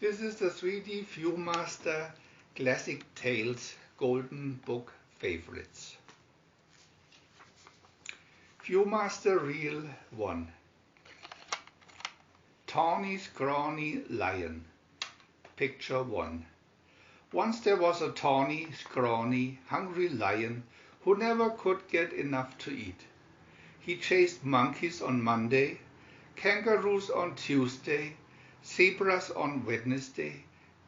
This is the 3D VIEW-MASTER Classic Tales Golden Book Favorites. VIEW-MASTER Reel 1. Tawny, Scrawny Lion. Picture 1. Once there was a tawny, scrawny, hungry lion who never could get enough to eat. He chased monkeys on Monday, kangaroos on Tuesday, zebras on Wednesday,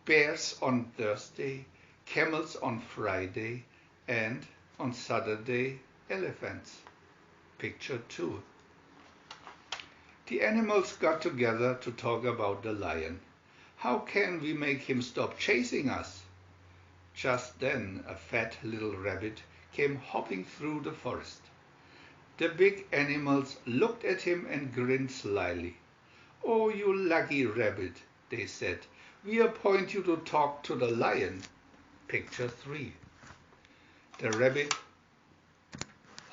bears on Thursday, camels on Friday, and on Saturday, elephants. Picture 2. The animals got together to talk about the lion. How can we make him stop chasing us? Just then a fat little rabbit came hopping through the forest. The big animals looked at him and grinned slyly. "Oh, you lucky rabbit," they said. "We appoint you to talk to the lion." Picture 3. The rabbit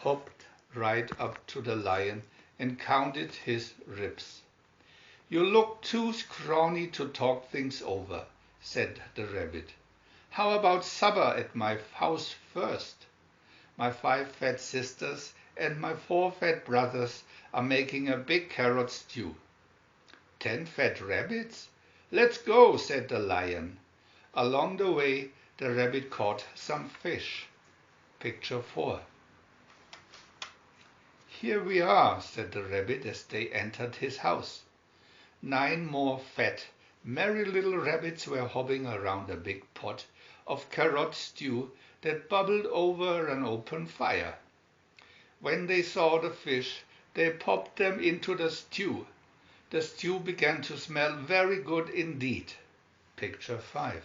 hopped right up to the lion and counted his ribs. "You look too scrawny to talk things over," said the rabbit. "How about supper at my house first? My 5 fat sisters and my 4 fat brothers are making a big carrot stew." 10 fat rabbits? "Let's go," said the lion. Along the way, the rabbit caught some fish. Picture 4. "Here we are," said the rabbit as they entered his house. 9 more fat, merry little rabbits were hopping around a big pot of carrot stew that bubbled over an open fire. When they saw the fish, they popped them into the stew. The stew began to smell very good indeed. Picture 5.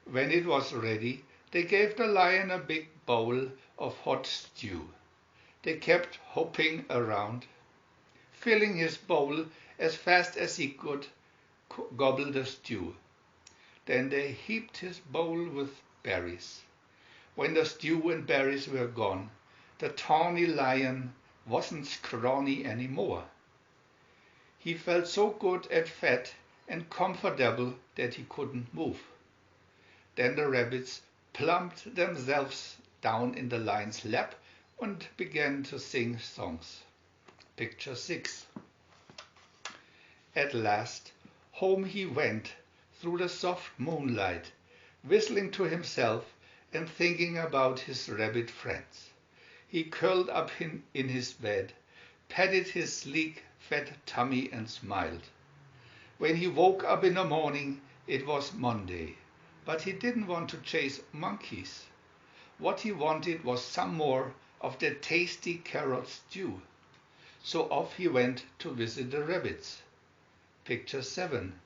When it was ready, they gave the lion a big bowl of hot stew. They kept hopping around, filling his bowl as fast as he could gobble the stew. Then they heaped his bowl with berries. When the stew and berries were gone, the tawny lion wasn't scrawny anymore. He felt so good and fat and comfortable that he couldn't move. Then the rabbits plumped themselves down in the lion's lap and began to sing songs. Picture 6. At last, home he went through the soft moonlight, whistling to himself and thinking about his rabbit friends. He curled up in his bed, patted his sleek fat tummy and smiled. When he woke up in the morning, it was Monday, but he didn't want to chase monkeys. What he wanted was some more of the tasty carrot stew. So off he went to visit the rabbits. Picture 7.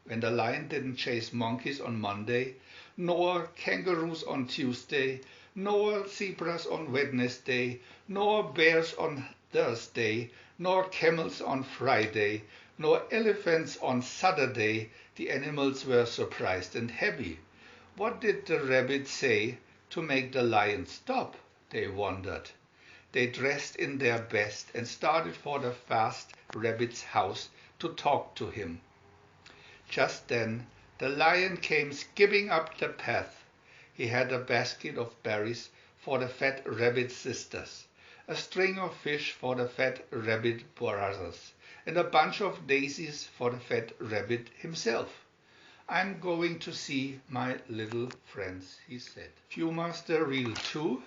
When the lion didn't chase monkeys on Monday, nor kangaroos on Tuesday, nor zebras on Wednesday, nor bears on Thursday, nor camels on Friday, nor elephants on Saturday, the animals were surprised and happy. What did the rabbit say to make the lion stop? They wondered. They dressed in their best and started for the fast rabbit's house to talk to him. Just then, the lion came skipping up the path. He had a basket of berries for the fat rabbit sisters, a string of fish for the fat rabbit brothers, and a bunch of daisies for the fat rabbit himself. "I'm going to see my little friends," he said. VIEW-MASTER Reel 2.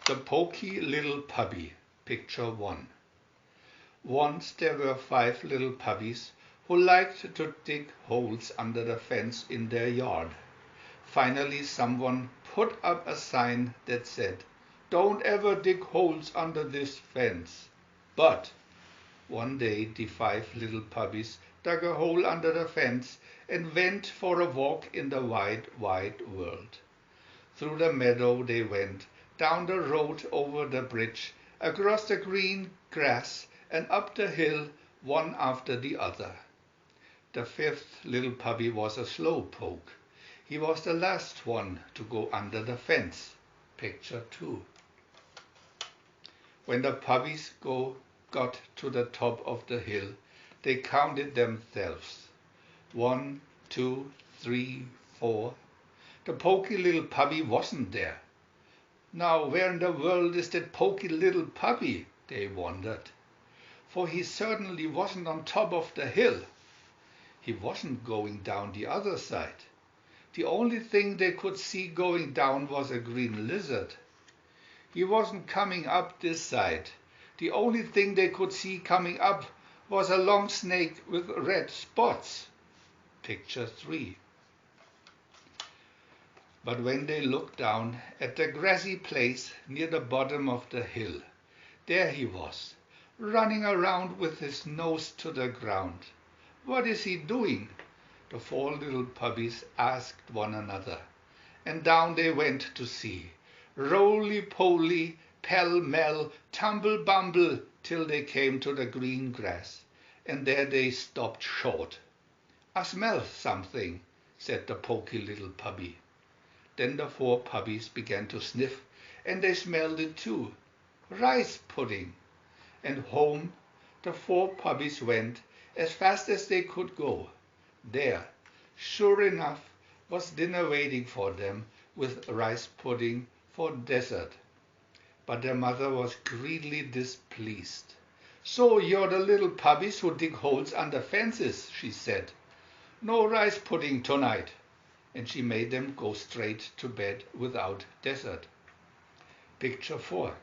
The Poky Little Puppy. Picture 1. Once there were 5 little puppies who liked to dig holes under the fence in their yard. Finally, someone put up a sign that said, "Don't ever dig holes under this fence." But one day the 5 little puppies dug a hole under the fence and went for a walk in the wide, wide world. Through the meadow they went, down the road, over the bridge, across the green grass, and up the hill, one after the other. The 5th little puppy was a slow poke. He was the last one to go under the fence. Picture 2. When the puppies got to the top of the hill, they counted themselves. 1, 2, 3, 4. The poky little puppy wasn't there. Now where in the world is that poky little puppy, they wondered. For he certainly wasn't on top of the hill. He wasn't going down the other side. The only thing they could see going down was a green lizard. He wasn't coming up this side. The only thing they could see coming up was a long snake with red spots. Picture 3. But when they looked down at the grassy place near the bottom of the hill, there he was, running around with his nose to the ground. What is he doing? The 4 little puppies asked one another, and down they went to see. Roly-poly, pell-mell, tumble-bumble, till they came to the green grass, and there they stopped short. "I smell something," said the poky little puppy. Then the 4 puppies began to sniff, and they smelled it too. Rice pudding. And home the 4 puppies went as fast as they could go. There, sure enough, was dinner waiting for them, with rice pudding for dessert. But their mother was greatly displeased. "So you're the little puppies who dig holes under fences," she said. "No rice pudding tonight." And she made them go straight to bed without dessert. Picture 4.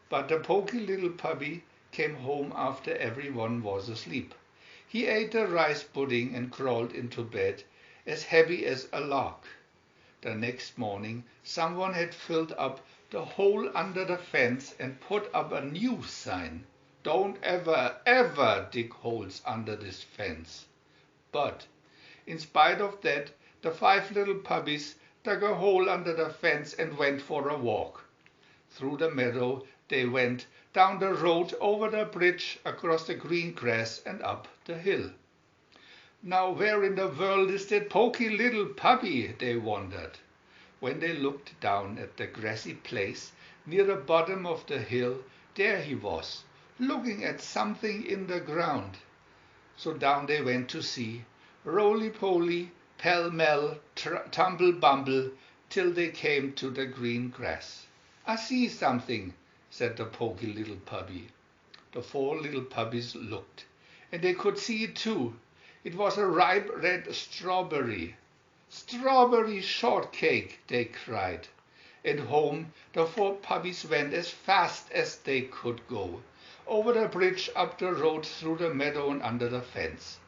But the poky little puppy came home after everyone was asleep. He ate the rice pudding and crawled into bed as happy as a lark. The next morning someone had filled up the hole under the fence and put up a new sign. "Don't ever, ever dig holes under this fence." But in spite of that, the 5 little puppies dug a hole under the fence and went for a walk. Through the meadow they went, down the road, over the bridge, across the green grass and up the hill. Now where in the world is that poky little puppy, they wondered. When they looked down at the grassy place near the bottom of the hill, there he was, looking at something in the ground. So down they went to see. Roly-poly, pell-mell, tumble-bumble, till they came to the green grass. "I see something," said the poky little puppy. The 4 little puppies looked, and they could see it too. It was a ripe red strawberry. "Strawberry shortcake," they cried. And home the 4 puppies went as fast as they could go, over the bridge, up the road, through the meadow and under the fence.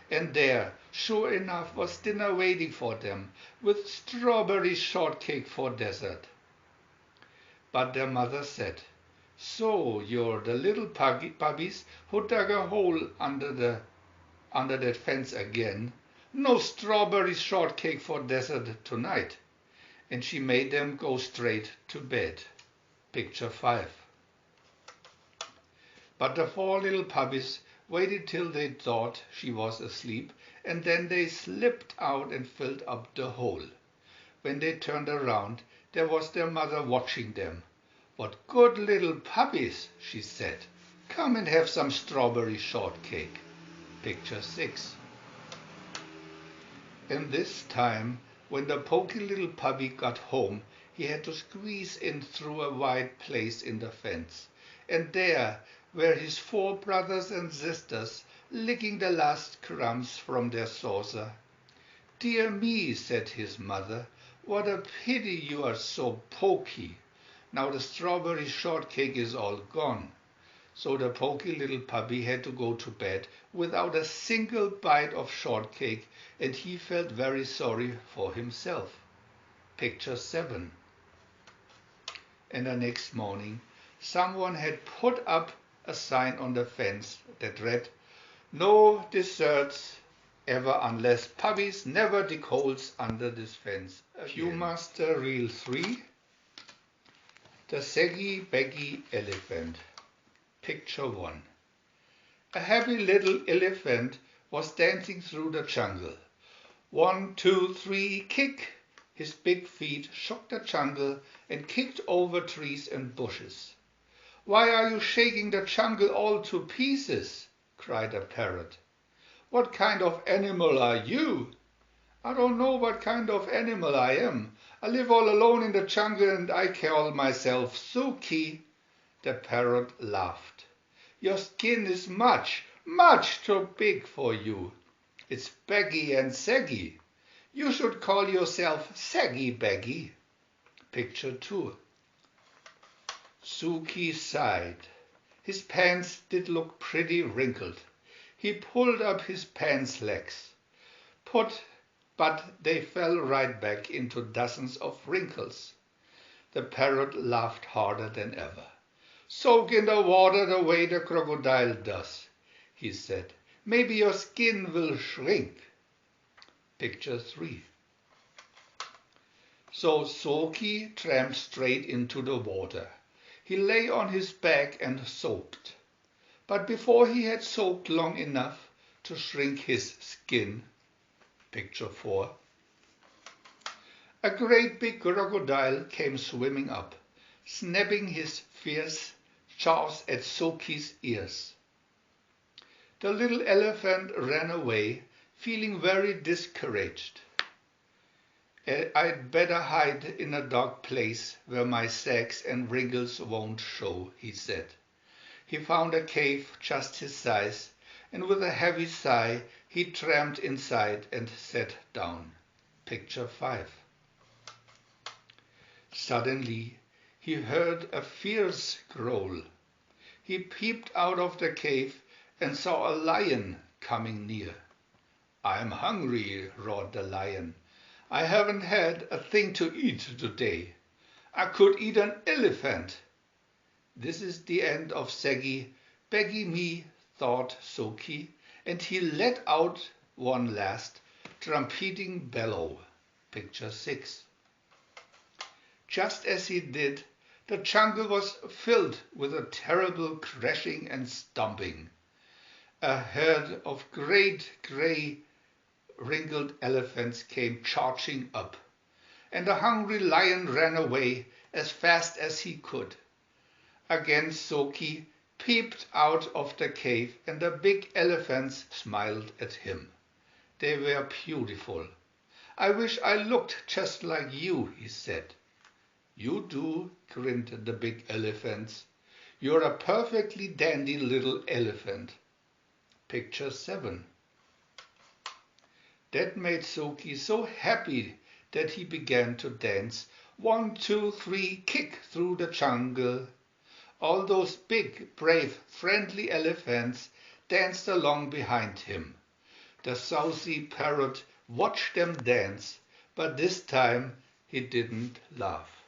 And there, sure enough, was dinner waiting for them, with strawberry shortcake for dessert. But their mother said, "So you're the little puppies who dug a hole under that fence again. No strawberry shortcake for dessert tonight." And she made them go straight to bed. Picture 5. But the 4 little puppies waited till they thought she was asleep, and then they slipped out and filled up the hole. When they turned around, there was their mother watching them. "What good little puppies," she said. "Come and have some strawberry shortcake." Picture 6. And this time, when the poky little puppy got home, he had to squeeze in through a wide place in the fence. And there were his 4 brothers and sisters, licking the last crumbs from their saucer. "Dear me," said his mother, "what a pity you are so poky. Now the strawberry shortcake is all gone." So the poky little puppy had to go to bed without a single bite of shortcake, and he felt very sorry for himself. Picture 7. And the next morning, someone had put up a sign on the fence that read, "No desserts ever unless puppies never dig holes under this fence." VIEW-MASTER Reel 3. The Saggy, Baggy Elephant. Picture 1. A happy little elephant was dancing through the jungle. 1, 2, 3, kick! His big feet shook the jungle and kicked over trees and bushes. "Why are you shaking the jungle all to pieces?" cried a parrot. "What kind of animal are you?" "I don't know what kind of animal I am. I live all alone in the jungle and I call myself Suki." The parrot laughed. "Your skin is much, much too big for you. It's Baggy and Saggy. You should call yourself Saggy Baggy." Picture 2. Suki sighed. His pants did look pretty wrinkled. He pulled up his pants legs, but they fell right back into dozens of wrinkles. The parrot laughed harder than ever. "Soak in the water the way the crocodile does," he said. "Maybe your skin will shrink." Picture 3. So Soki tramped straight into the water. He lay on his back and soaked. But before he had soaked long enough to shrink his skin, Picture 4, a great big crocodile came swimming up, snapping his fierce jaws at Soki's ears. The little elephant ran away, feeling very discouraged. "I'd better hide in a dark place where my sags and wrinkles won't show," he said. He found a cave just his size, and with a heavy sigh he tramped inside and sat down. Picture 5. Suddenly he heard a fierce growl. He peeped out of the cave and saw a lion coming near. "I'm hungry," roared the lion. "I haven't had a thing to eat today. I could eat an elephant." "This is the end of Saggy, Baggy me," thought Soki, and he let out one last trumpeting bellow. Picture 6. Just as he did, the jungle was filled with a terrible crashing and stomping. A herd of great grey wrinkled elephants came charging up, and the hungry lion ran away as fast as he could. Again Soki peeped out of the cave, and the big elephants smiled at him. They were beautiful. "I wish I looked just like you," he said. "You do," grinned the big elephants. "You're a perfectly dandy little elephant." Picture 7. That made Soki so happy that he began to dance. 1, 2, 3, kick through the jungle. All those big, brave, friendly elephants danced along behind him. The saucy parrot watched them dance, but this time he didn't laugh.